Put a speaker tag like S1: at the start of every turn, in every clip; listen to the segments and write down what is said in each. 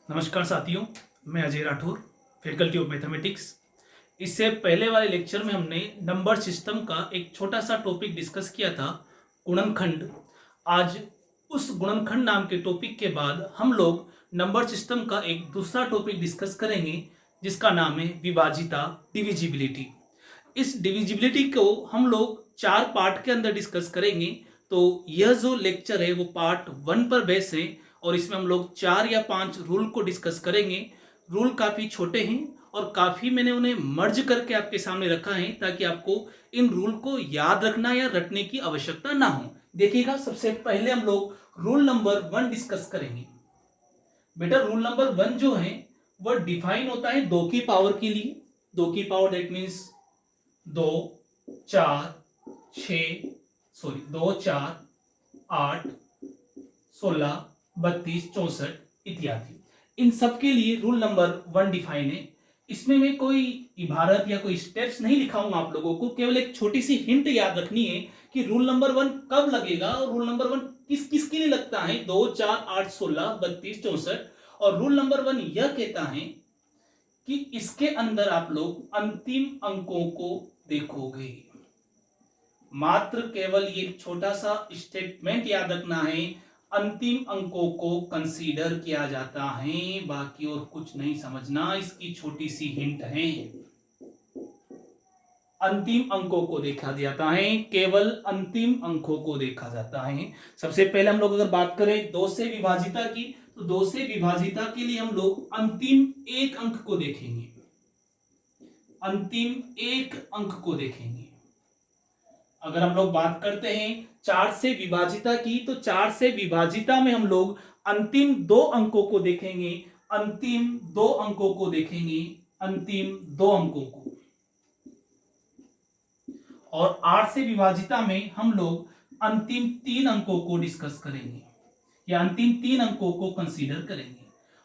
S1: नमस्कार साथियों, मैं Ajay Rathore, faculty of mathematics. इससे पहले वाले लेक्चर में हमने नंबर सिस्टम का एक छोटा सा टॉपिक डिस्कस किया था, गुणनखंड। आज उस गुणनखंड नाम के टॉपिक के बाद हम लोग नंबर सिस्टम का एक दूसरा टॉपिक डिस्कस करेंगे, जिसका नाम है विभाजिता, डिविजिबिलिटी। इस डिविजिबिलिटी को हम लोग 4 पार्ट के अंदर डिस्कस करेंगे। तो यह जो लेक्चर है वो पार्ट 1 पर बेस है और इसमें हम लोग 4 या 5 रूल को डिस्कस करेंगे। रूल काफ़ी छोटे हैं और काफ़ी मैंने उन्हें मर्ज करके आपके सामने रखा है ताकि आपको इन रूल को याद रखना या रटने की आवश्यकता ना हो। देखिएगा, सबसे पहले हम लोग रूल नंबर 1 डिस्कस करेंगे। बेटा, रूल नंबर 1 जो है वह डिफाइन होता है 2 की पावर के लिए। 2 की पावर दैट मीन्स 2, 4, 6, सॉरी 2, 4, 8, 16, 32, 64 इत्यादि। इन सब के लिए रूल नंबर 1 डिफाइन है। इसमें मैं कोई इबारत या कोई स्टेप्स नहीं लिखाऊंगा आप लोगों को, केवल एक छोटी सी हिंट याद रखनी है कि रूल नंबर 1 कब लगेगा और रूल नंबर 1 किस किस के लिए लगता है। 2, 4, 8, 16, 32, 64। और रूल नंबर 1 यह कहता है कि इसके अंदर आप लोग अंतिम अंकों को देखोगे। मात्र केवल ये छोटा सा स्टेटमेंट याद रखना है, अंतिम अंकों को कंसीडर किया जाता है, बाकी और कुछ नहीं समझना। इसकी छोटी सी हिंट है, अंतिम अंकों को देखा जाता है, केवल अंतिम अंकों को देखा जाता है। सबसे पहले हम लोग अगर बात करें 2 से विभाजिता की, तो 2 से विभाजिता के लिए हम लोग अंतिम एक अंक को देखेंगे। अंतिम एक अंक को देखेंगे। अगर हम लोग बात करते हैं 4 से विभाजिता की, तो 4 से विभाजिता में हम लोग अंतिम 2 अंकों को देखेंगे। अंतिम 2 अंकों को देखेंगे, अंतिम 2 अंकों को। और 8 से विभाजिता में हम लोग अंतिम 3 अंकों को डिस्कस करेंगे या अंतिम 3 अंकों को कंसीडर करेंगे।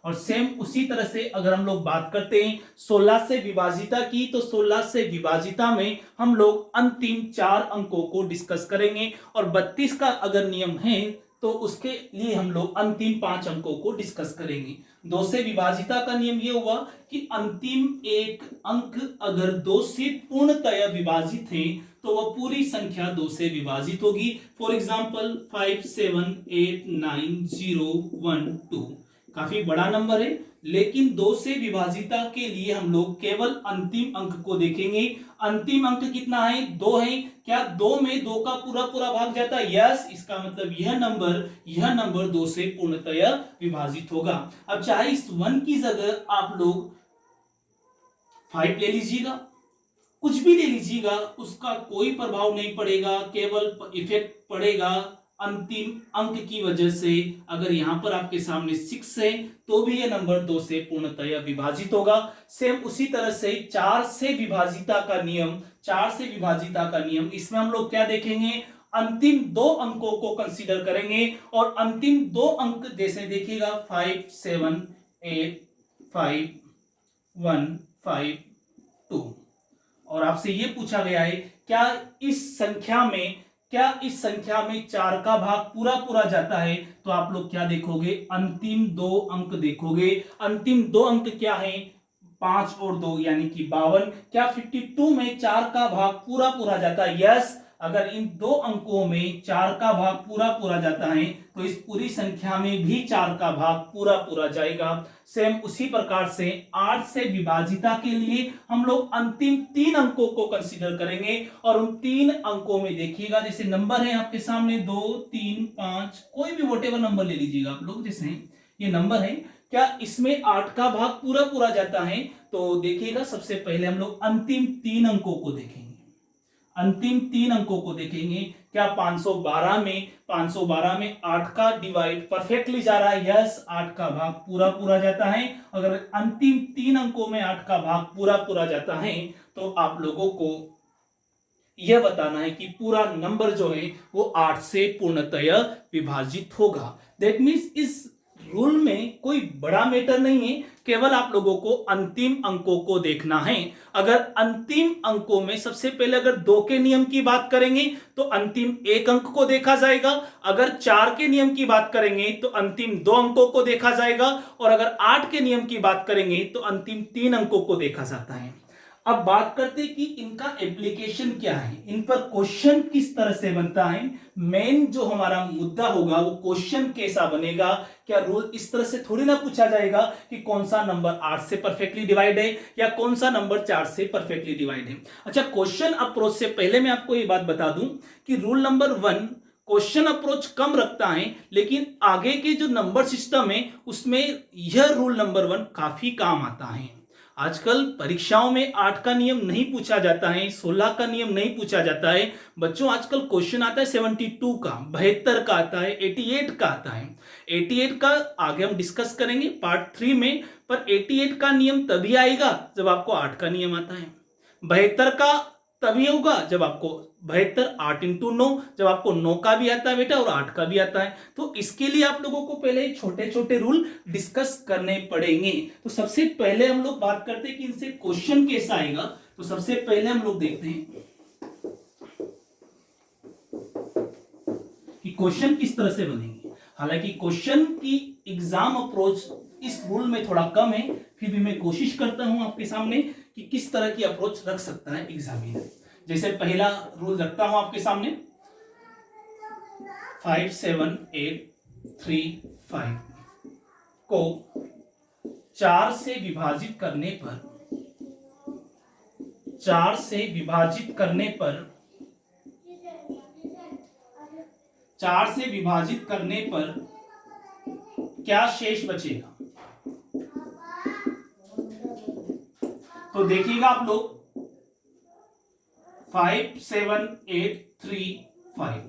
S1: और सेम उसी तरह से अगर हम लोग बात करते हैं 16 से विभाजिता की, तो 16 से विभाजिता में हम लोग अंतिम 4 अंकों को डिस्कस करेंगे। और 32 का अगर नियम है तो उसके लिए हम लोग अंतिम 5 अंकों को डिस्कस करेंगे। 2 से विभाजिता का नियम यह हुआ कि अंतिम एक अंक अगर 2 से पूर्णतया विभाजित है तो वह पूरी संख्या 2 से विभाजित होगी। फॉर एग्जाम्पल 5, 7, 8, 9, 0, 1, 2 काफी बड़ा नंबर है, लेकिन 2 से विभाजिता के लिए हम लोग केवल अंतिम अंक को देखेंगे। अंतिम अंक कितना है? 2 है। क्या 2 में 2 का पूरा पूरा भाग जाता है? यस। इसका मतलब यह नंबर 2 से पूर्णतया विभाजित होगा। अब चाहे इस 1 की जगह आप लोग 5 ले लीजिएगा, कुछ भी ले लीजिएगा, उसका कोई प्रभाव नहीं पड़ेगा, केवल इफेक्ट पड़ेगा अंतिम अंक की वजह से। अगर यहां पर आपके सामने 6 है तो भी यह नंबर 2 से पूर्णतया विभाजित होगा। सेम उसी तरह से 4 से विभाजिता का नियम, 4 से विभाजिता का नियम, इसमें हम लोग क्या देखेंगे? अंतिम 2 अंकों को कंसीडर करेंगे। और अंतिम 2 अंक जैसे देखिएगा 5, 7, 8, 5, 1, 5, 2। और आपसे यह पूछा गया है क्या इस संख्या में 4 का भाग पूरा पूरा जाता है? तो आप लोग क्या देखोगे? अंतिम 2 अंक देखोगे। अंतिम 2 अंक क्या है? 5 और 2 यानी कि 52। क्या 52 में 4 का भाग पूरा पूरा जाता है? यस। अगर इन 2 अंकों में 4 का भाग पूरा पूरा जाता है तो इस पूरी संख्या में भी 4 का भाग पूरा पूरा जाएगा। सेम उसी प्रकार से 8 से विभाजिता के लिए हम लोग अंतिम 3 अंकों को कंसीडर करेंगे। और उन 3 अंकों में देखिएगा, जैसे नंबर है आपके सामने 2, 3, 5, कोई भी वोटेवर नंबर ले लीजिएगा आप लोग, जैसे ये नंबर है। क्या इसमें 8 का भाग पूरा पूरा जाता है? तो देखिएगा, सबसे पहले हम लोग अंतिम 3 अंकों को देखेंगे। अंतिम 3 अंकों को देखेंगे। क्या 512 में 8 का डिवाइड परफेक्टली जा रहा है? यस। 8 का भाग पूरा पूरा जाता है। अगर अंतिम 3 अंकों में 8 का भाग पूरा पूरा जाता है तो आप लोगों को यह बताना है कि पूरा नंबर जो है वो 8 से पूर्णतया विभाजित होगा। दैट मीन्स इस रूल में कोई बड़ा मैटर नहीं है, केवल आप लोगों को अंतिम अंकों को देखना है। अगर अंतिम अंकों में सबसे पहले अगर 2 के नियम की बात करेंगे तो अंतिम 1 अंक को देखा जाएगा, अगर 4 के नियम की बात करेंगे तो अंतिम 2 अंकों को देखा जाएगा, और अगर 8 के नियम की बात करेंगे तो अंतिम 3 अंकों को देखा जाता है। अब बात करते हैं कि इनका एप्लीकेशन क्या है, इन पर क्वेश्चन किस तरह से बनता है। मेन जो हमारा मुद्दा होगा वो क्वेश्चन कैसा बनेगा। क्या रूल इस तरह से थोड़ी ना पूछा जाएगा कि कौन सा नंबर 8 से परफेक्टली डिवाइड है या कौन सा नंबर 4 से परफेक्टली डिवाइड है। अच्छा, क्वेश्चन अप्रोच से पहले मैं आपको ये बात बता दूं कि रूल नंबर 1 क्वेश्चन अप्रोच कम रखता है, लेकिन आगे के जो नंबर सिस्टम है उसमें यह रूल नंबर 1 काफी काम आता है। आजकल परीक्षाओं में 8 का नियम नहीं पूछा जाता है, 16 का नियम नहीं पूछा जाता है बच्चों। आजकल क्वेश्चन आता है 72 का, 72 का आता है, 88 का आता है। 88 का आगे हम डिस्कस करेंगे पार्ट 3 में, पर 88 का नियम तभी आएगा जब आपको 8 का नियम आता है। 72 का तभी होगा जब आपको 72 8 इंटू 9, जब आपको 9 का भी आता है बेटा और 8 का भी आता है। तो इसके लिए आप लोगों को पहले छोटे छोटे रूल डिस्कस करने पड़ेंगे। तो सबसे पहले हम लोग बात करते हैं कि इनसे क्वेश्चन कैसा आएगा। तो सबसे पहले हम लोग देखते हैं कि क्वेश्चन किस तरह से बनेंगे। हालांकि क्वेश्चन की एग्जाम अप्रोच इस रूल में थोड़ा कम है, फिर भी मैं कोशिश करता हूं आपके सामने कि किस तरह की अप्रोच रख सकता है एग्जामिनर। जैसे पहला रूल रखता हूं आपके सामने, 5 7 8 3 5 को 4 से विभाजित करने पर 4 से विभाजित करने पर 4 से विभाजित करने पर क्या शेष बचेगा। तो देखिएगा आप लोग 5 7 8 3 5।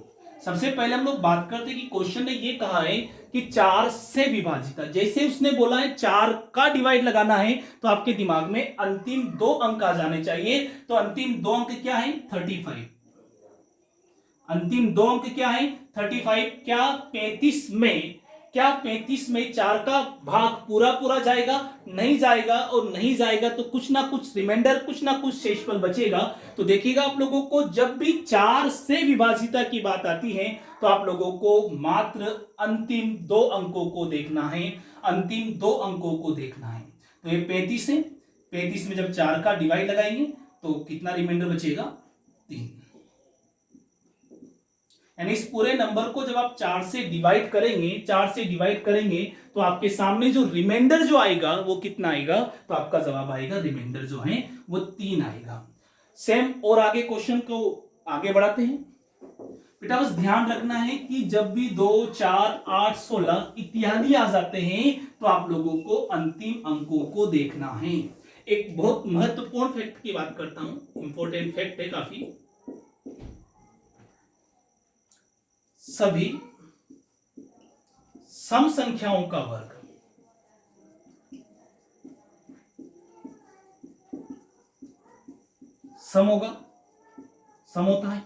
S1: सबसे पहले हम लोग बात करते हैं कि क्वेश्चन ने ये कहा है कि 4 से विभाजित है। जैसे उसने बोला है 4 का डिवाइड लगाना है तो आपके दिमाग में अंतिम 2 अंक आ जाने चाहिए। तो अंतिम 2 अंक क्या है, 35। अंतिम 2 अंक क्या है, 35। क्या 35 में 4 का भाग पूरा पूरा जाएगा, नहीं जाएगा, और नहीं जाएगा तो कुछ ना कुछ रिमाइंडर, कुछ ना कुछ शेषफल बचेगा। तो देखिएगा आप लोगों को जब भी 4 से विभाजिता की बात आती है तो आप लोगों को मात्र अंतिम 2 अंकों को देखना है, अंतिम 2 अंकों को देखना है। तो ये 35 है, 35 में जब 4 का डिवाइड लगाएंगे तो कितना रिमाइंडर बचेगा, 3। यानी इस पूरे नंबर को जब आप 4 से डिवाइड करेंगे तो आपके सामने जो रिमाइंडर जो आएगा वो कितना आएगा, तो आपका जवाब आएगा, रिमाइंडर जो है वो 3 आएगा। सेम और आगे क्वेश्चन को आगे बढ़ाते हैं। बेटा बस ध्यान रखना है कि जब भी 2 4 8 16 इत्यादि आ जाते हैं तो आप लोगों को अंतिम अंकों को देखना है। एक बहुत महत्वपूर्ण फैक्ट की बात करता हूं, इंपॉर्टेंट फैक्ट है काफी। सभी सम संख्याओं का वर्ग सम होगा, सम होता है।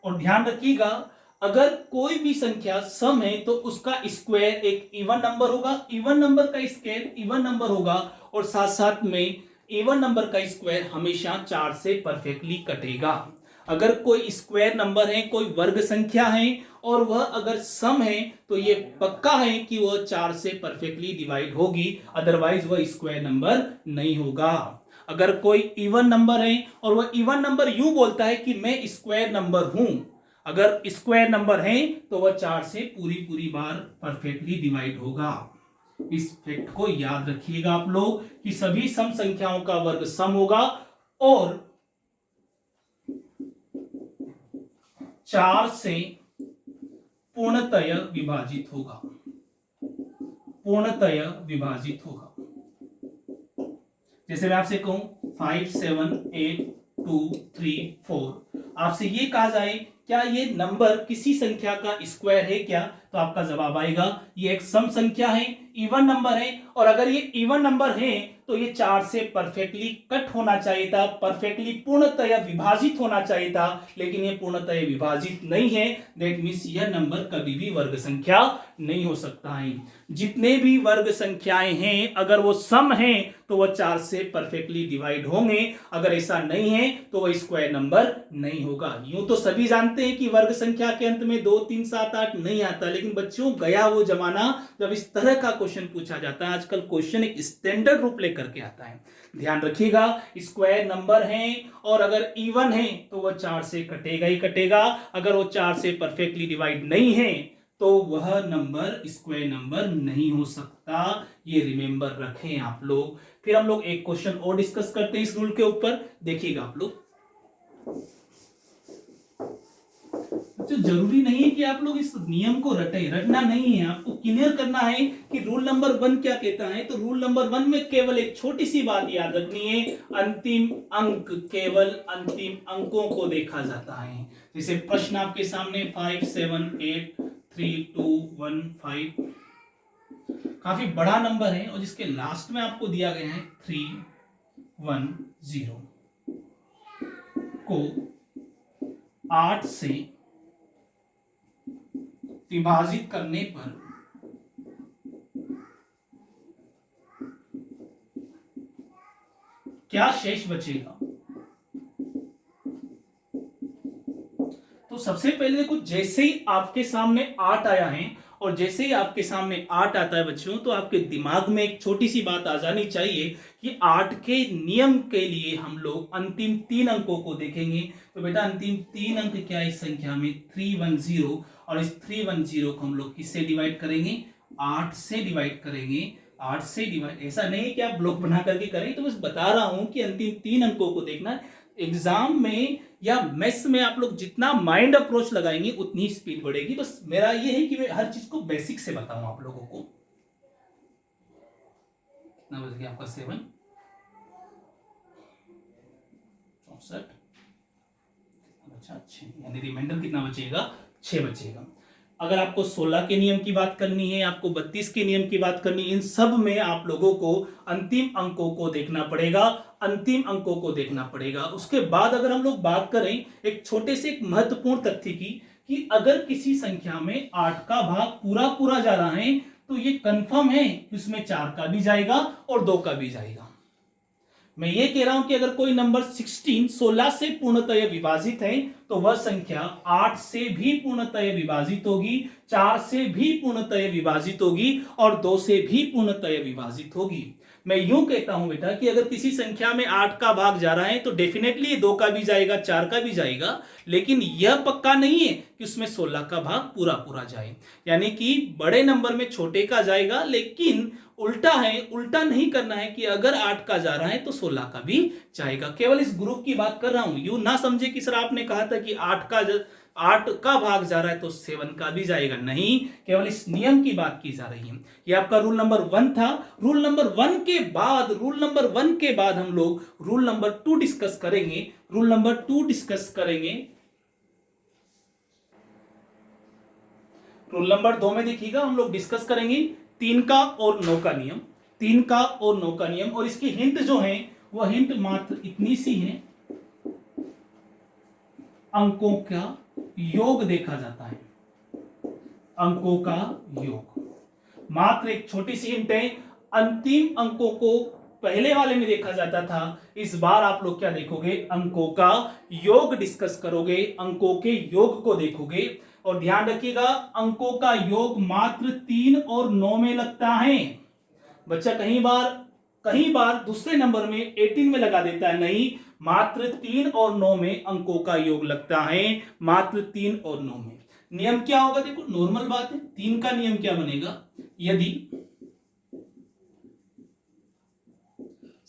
S1: और ध्यान रखिएगा अगर कोई भी संख्या सम है तो उसका स्क्वायर एक इवन नंबर होगा, इवन नंबर का स्क्वायर इवन नंबर होगा, और साथ साथ में इवन नंबर का स्क्वायर हमेशा 4 से परफेक्टली कटेगा। अगर कोई स्क्वायर नंबर है, कोई वर्ग संख्या है और वह अगर सम है तो ये पक्का है कि वह 4 से परफेक्टली डिवाइड होगी, अदरवाइज वह स्क्वायर नंबर नहीं होगा। अगर कोई इवन नंबर है और वह इवन नंबर यूं बोलता है कि मैं स्क्वायर नंबर हूं, अगर स्क्वायर नंबर है तो वह 4 से पूरी बार परफेक्टली डिवाइड होगा। इस फैक्ट को याद रखिएगा आप लोग कि सभी सम संख्याओं का वर्ग सम होगा और 4 से पूर्णतया विभाजित होगा, पूर्णतया विभाजित होगा। जैसे मैं आपसे कहूं 5 7 8 2 3 4, आपसे ये कहा जाए क्या ये नंबर किसी संख्या का स्क्वायर है क्या, तो आपका जवाब आएगा ये एक सम संख्या है, इवन नंबर है, और अगर ये इवन नंबर है तो ये 4 से परफेक्टली कट होना चाहिए था, परफेक्टली पूर्णतया विभाजित होना चाहिए था, लेकिन ये पूर्णतया विभाजित नहीं है। दैट मीन्स यह नंबर कभी भी वर्ग संख्या नहीं हो सकता है। जितने भी वर्ग संख्याएं हैं अगर वो सम हैं तो वह 4 से परफेक्टली डिवाइड होंगे, अगर ऐसा नहीं है तो वह स्क्वायर नंबर नहीं होगा। यूं तो सभी जानते हैं कि वर्ग संख्या के अंत में 2 3 7 8 नहीं आता, लेकिन बच्चों गया वो जमाना जब इस तरह का क्वेश्चन पूछा जाता है। आजकल क्वेश्चन एक स्टैंडर्ड रूप लेकर के आता है। ध्यान रखिएगा, स्क्वायर नंबर है और अगर इवन है तो वह 4 से कटेगा ही कटेगा। अगर वो 4 से परफेक्टली डिवाइड नहीं है तो वह नंबर स्क्वायर नंबर नहीं हो सकता। ये रिमेंबर रखें आप लोग। फिर हम लोग एक क्वेश्चन और डिस्कस करते हैं इस रूल के ऊपर, देखिएगा आप लोग। तो जरूरी नहीं है कि आप लोग इस नियम को रटना नहीं है, आपको क्लियर करना है कि रूल नंबर 1 क्या कहता है। तो रूल नंबर 1 में केवल एक छोटी सी बात याद रखनी है, अंतिम अंक, केवल अंतिम अंकों को देखा जाता है। जैसे प्रश्न आपके सामने 5 7 8 3 2 1 5 काफी बड़ा नंबर है और जिसके लास्ट में आपको दिया गया है 3 1 0 को 8 से विभाजित करने पर क्या शेष बचेगा। तो सबसे पहले देखो, जैसे ही आपके सामने 8 आया है और जैसे ही आपके सामने 8 आता है बच्चों, तो आपके दिमाग में एक छोटी सी बात आ जानी चाहिए कि 8 के नियम के लिए हम लोग अंतिम 3 अंकों को देखेंगे। तो बेटा अंतिम 3 अंक क्या है इस संख्या में, 310, और इस 310 को हम लोग किससे डिवाइड करेंगे, 8 से डिवाइड करेंगे। 8 से डिवाइड, ऐसा नहीं है कि आप ब्लॉक बना करके करें, तो बस बता रहा हूं कि अंतिम 3 अंकों को देखना। एग्जाम में या मैथ्स में आप लोग जितना माइंड अप्रोच लगाएंगे उतनी स्पीड बढ़ेगी। बस मेरा ये है कि मैं हर चीज को बेसिक से बताऊं आप लोगों को। कितना बच गया आपका 7 64 अच्छा 6, यानी रिमाइंडर कितना बचेगा, 6 बचेगा। अगर आपको 16 के नियम की बात करनी है, आपको 32 के नियम की बात करनी है, इन सब में आप लोगों को अंतिम अंकों को देखना पड़ेगा, अंतिम अंकों को देखना पड़ेगा। उसके बाद अगर हम लोग बात करें एक छोटे से एक महत्वपूर्ण तथ्य की, कि अगर किसी संख्या में 8 का भाग पूरा पूरा जा रहा है तो ये कंफर्म है कि उसमें 4 का भी जाएगा और 2 का भी जाएगा। मैं ये कह रहा हूं कि अगर कोई नंबर 16 से पूर्णतः विभाजित है तो वह संख्या 8 से भी पूर्णतः विभाजित होगी, 4 से भी पूर्णतः विभाजित होगी और 2 से भी पूर्णतः विभाजित होगी। मैं यूं कहता हूं बेटा कि अगर किसी संख्या में 8 का भाग जा रहा है तो डेफिनेटली 2 का भी जाएगा, 4 का भी जाएगा, लेकिन यह पक्का नहीं है कि उसमें 16 का भाग पूरा पूरा जाए। यानी कि बड़े नंबर में छोटे का जाएगा, लेकिन उल्टा है, उल्टा नहीं करना है कि अगर 8 का जा रहा है तो 16 का भी जाएगा। केवल इस ग्रुप की बात कर रहा हूं, यूं ना समझे कि सर आपने कहा था कि 8 का भाग जा रहा है तो 7 का भी जाएगा, नहीं, केवल इस नियम की बात की जा रही है। ये आपका रूल नंबर 1 था। रूल नंबर 1 के बाद हम लोग रूल नंबर 2 डिस्कस करेंगे। रूल नंबर 2 डिस्कस करेंगे। रूल नंबर 2 में देखिएगा हम लोग डिस्कस करेंगे 3 का और 9 का नियम, 3 का और 9 का नियम, और इसकी हिंट जो है वह हिंट मात्र इतनी सी है, अंकों का योग देखा जाता है, अंकों का योग, मात्र एक छोटी सी हिंट है। अंतिम अंकों को पहले वाले में देखा जाता था, इस बार आप लोग क्या देखोगे, अंकों का योग डिस्कस करोगे, अंकों के योग को देखोगे। और ध्यान रखिएगा अंकों का योग मात्र 3 और 9 में लगता है। बच्चा कहीं बार दूसरे नंबर में 18 में लगा देता है, नहीं, मात्र 3 और 9 में अंकों का योग लगता है, मात्र 3 और 9 में। नियम क्या होगा, देखो नॉर्मल बात है, 3 का नियम क्या बनेगा, यदि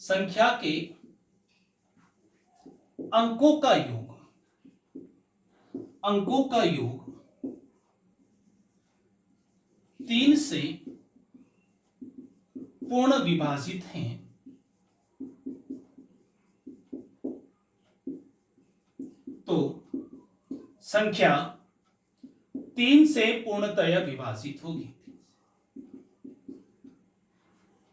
S1: संख्या के अंकों का योग 3 से पूर्ण विभाजित हैं तो संख्या 3 से पूर्णतया विभाजित होगी।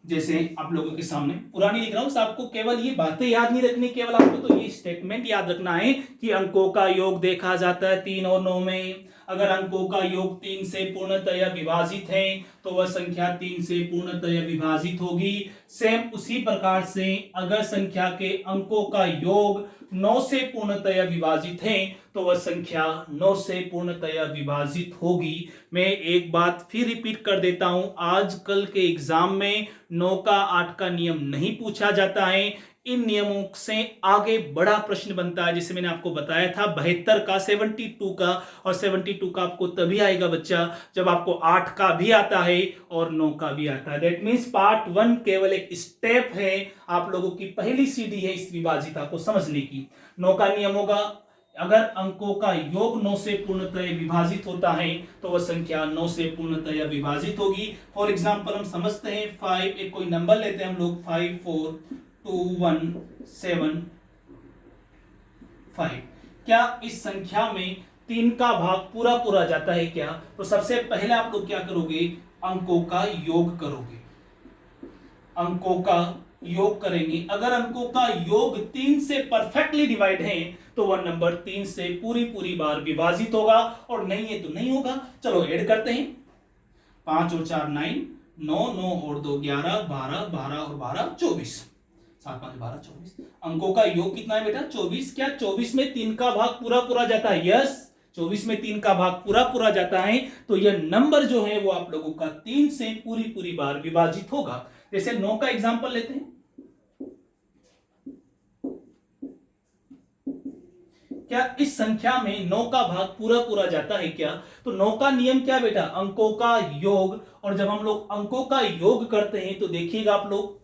S1: जैसे आप लोगों के सामने पुरानी लिख रहा हूं, आपको केवल ये बातें याद नहीं रखनी, केवल आपको तो ये स्टेटमेंट याद रखना है कि अंकों का योग देखा जाता है 3 और 9 में। अगर अंकों का योग 3 से पूर्णतया विभाजित है तो वह संख्या 3 से पूर्णतया विभाजित होगी। सेम उसी प्रकार से अगर संख्या के अंकों का योग 9 से पूर्णतया विभाजित है तो वह संख्या 9 से पूर्णतया विभाजित होगी। मैं एक बात फिर रिपीट कर देता हूं, आजकल के एग्जाम में 9 का 8 का नियम नहीं पूछा जाता है। इन नियमों से आगे बड़ा प्रश्न बनता है, जैसे मैंने आपको बताया था 72 का, 72 का, और 72 का आपको तभी आएगा बच्चा जब आपको 8 का भी आता है और 9 का भी आता है। दैट मीन्स पार्ट 1 केवल एक स्टेप है, आप लोगों की पहली सीढ़ी है इस विभाजिता को समझने की। 9 का नियम होगा, अगर अंकों का योग 9 से पूर्णतः विभाजित होता है तो वह संख्या 9 से पूर्णतः विभाजित होगी। फॉर एग्जांपल हम समझते हैं 5, एक कोई नंबर लेते हैं हम लोग, 5 4 2 1 7 5। क्या इस संख्या में 3 का भाग पूरा पूरा जाता है क्या? तो सबसे पहले आप लोग क्या करोगे, अंकों का योग करोगे, अंकों का योग करेंगे। अगर अंकों का योग 3 से परफेक्टली डिवाइड है तो वह नंबर 3 से पूरी पूरी बार विभाजित होगा, और नहीं है तो नहीं होगा। चलो ऐड करते हैं, 5 और 4 9, 9 9 और 2 11, 12 12 और 12 24, 7 5 12 24। अंकों का योग कितना है बेटा? 24। क्या 24 में 3 का भाग पूरा पूरा जाता है? यस, 24 में 3 का भाग पूरा पूरा जाता है, तो यह नंबर जो है वो आप लोगों का 3 से पूरी पूरी बार विभाजित होगा। जैसे 9 का एग्जांपल लेते हैं, क्या इस संख्या में 9 का भाग पूरा पूरा जाता है क्या? तो 9 का नियम क्या बेटा? अंकों का योग। और जब हम लोग अंकों का योग करते हैं तो देखिएगा आप लोग,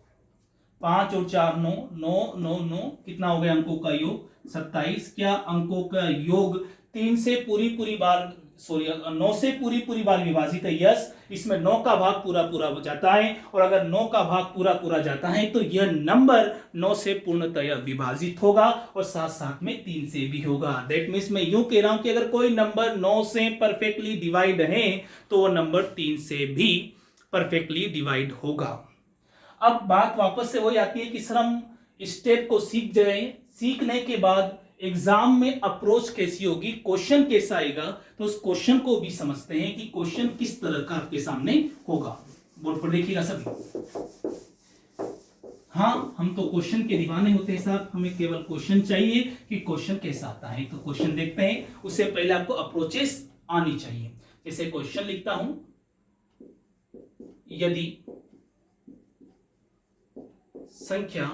S1: 5 और 4 9 9 9 9, कितना हो गया अंकों का योग? 27। क्या अंकों का योग 3 से पूरी पूरी बार, सॉरी 9 से पूरी पूरी बार विभाजित है? यस, इसमें 9 का भाग पूरा पूरा हो जाता है, और अगर 9 का भाग पूरा पूरा जाता है तो यह नंबर 9 से पूर्णतया विभाजित होगा, और साथ साथ में 3 से भी होगा। दैट मीन्स मैं यूं कह रहा हूं कि अगर कोई नंबर 9 से परफेक्टली डिवाइड है तो वह नंबर 3 से भी परफेक्टली डिवाइड होगा। अब बात वापस से वही आती है कि सर हम स्टेप को सीख जाए, सीखने के बाद एग्जाम में अप्रोच कैसी होगी, क्वेश्चन कैसा आएगा, तो उस क्वेश्चन को भी समझते हैं कि क्वेश्चन किस तरह का आपके सामने होगा। बोर्ड पर देखिएगा सभी। हाँ, हम तो क्वेश्चन के दीवाने होते हैं साहब, हमें केवल क्वेश्चन चाहिए कि क्वेश्चन कैसा आता है। तो क्वेश्चन देखते हैं, उससे पहले आपको अप्रोचेस आनी चाहिए। जैसे क्वेश्चन लिखता हूं, यदि संख्या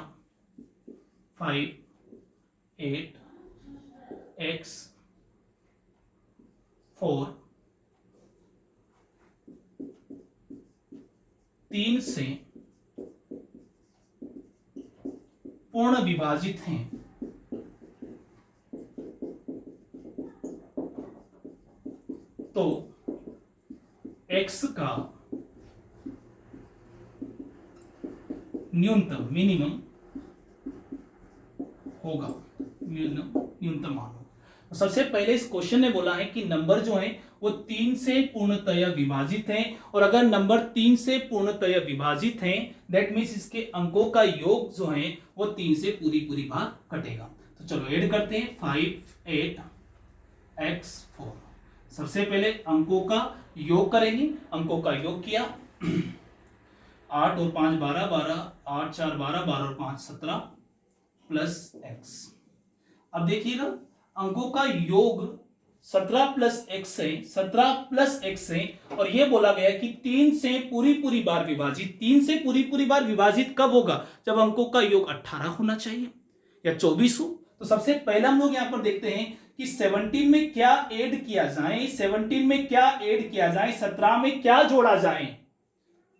S1: 5 8 x 4 3 से पूर्ण विभाजित हैं तो x का न्यूनतम, मिनिमम होगा, न्यूनतम मान होगा। तो सबसे पहले इस क्वेश्चन ने बोला है कि नंबर जो है वो 3 से पूर्णतया विभाजित हैं, और अगर नंबर 3 से पूर्णतया विभाजित हैं दैट मीन्स इसके अंकों का योग जो है वो 3 से पूरी पूरी बार कटेगा। तो चलो ऐड करते हैं, 5 8 x 4। सबसे पहले अंकों का योग करेंगे, अंकों का योग किया, 8 और 5 12 12, 8 4 12, 12 और 5 17 प्लस x। अब देखिएगा अंकों का योग 17 प्लस x है, 17 प्लस x है, और यह बोला गया कि 3 से पूरी पूरी बार विभाजित। 3 से पूरी पूरी बार विभाजित कब होगा? जब अंकों का योग 18 होना चाहिए या 24 हो। तो सबसे पहला हम लोग यहां पर देखते हैं कि 17 में क्या ऐड किया जाए, 17 में क्या ऐड किया जाए, 17 में क्या जोड़ा जाए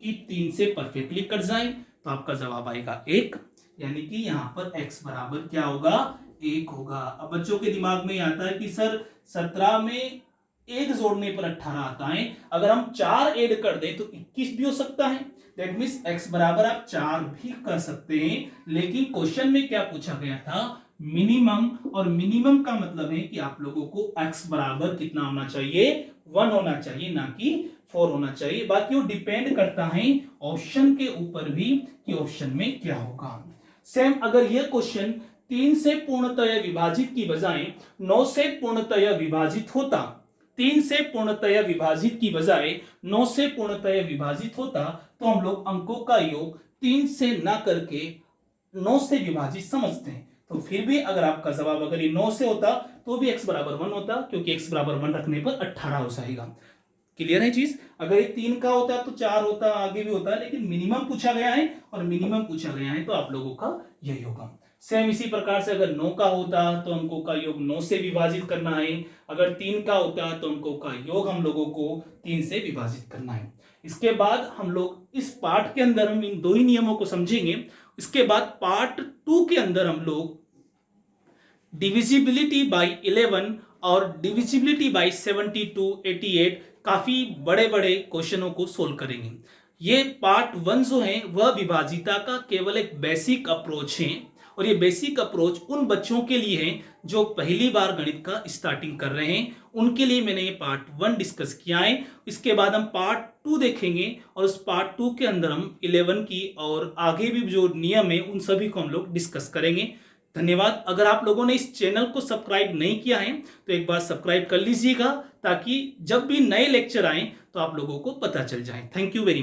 S1: कि 3 से परफेक्टली कट जाए। तो आपका जवाब आएगा 1, यानी कि यहां पर x बराबर क्या होगा? 1 होगा। अब बच्चों के दिमाग में आता है कि सर 17 में 1 जोड़ने पर 18 आता है, अगर हम 4 ऐड कर दें तो 21 भी हो सकता है। दैट मीन्स x बराबर आप 4 भी कर सकते हैं, लेकिन क्वेश्चन में क्या पूछा गया था? मिनिमम, और मिनिमम का मतलब है कि आप लोगों को x बराबर कितना होना चाहिए? 1 होना चाहिए, ना कि 4 होना चाहिए। बाकी वो डिपेंड करता है ऑप्शन के ऊपर भी कि ऑप्शन में क्या होगा। सेम अगर यह क्वेश्चन 3 से पूर्णतः विभाजित की बजाय 9 से पूर्णतः विभाजित होता, 3 से पूर्णतः विभाजित की बजाय 9 से पूर्णतः विभाजित होता, तो हम लोग अंकों का योग 3 से ना करके 9 से विभाजित समझते हैं। तो फिर भी अगर आपका जवाब अगर ये 9 से होता तो भी x बराबर 1 होता, क्योंकि x बराबर 1 रखने पर 18 हो जाएगा। क्लियर है चीज? अगर ये 3 का होता तो 4 होता, आगे भी होता, लेकिन मिनिमम पूछा गया है और मिनिमम पूछा गया है तो आप लोगों का यही होगा। सेम इसी प्रकार से अगर 9 का होता तो अंकों का योग 9 से विभाजित करना है, अगर 3 का होता तो अंकों का योग हम लोगों को 3 से विभाजित करना है। इसके बाद हम लोग इस पार्ट के अंदर हम इन दो ही नियमों को समझेंगे। इसके बाद पार्ट 2 के अंदर हम लोग डिविजिबिलिटी बाय 11 और डिविजिबिलिटी बाय 72, 88 काफी बड़े बड़े क्वेश्चनों को सोल्व करेंगे। ये पार्ट 1 जो है वह विभाजिता का केवल एक बेसिक अप्रोच है, और ये बेसिक अप्रोच उन बच्चों के लिए है जो पहली बार गणित का स्टार्टिंग कर रहे हैं, उनके लिए मैंने ये पार्ट 1 डिस्कस किया है। इसके बाद हम पार्ट 2 देखेंगे और उस पार्ट 2 के अंदर हम 11 की और आगे भी जो नियम है उन सभी को हम लोग डिस्कस करेंगे। धन्यवाद। अगर आप लोगों ने इस चैनल को सब्सक्राइब नहीं किया है तो एक बार सब्सक्राइब कर लीजिएगा, ताकि जब भी नए लेक्चर आए तो आप लोगों को पता चल जाए। Thank you very much.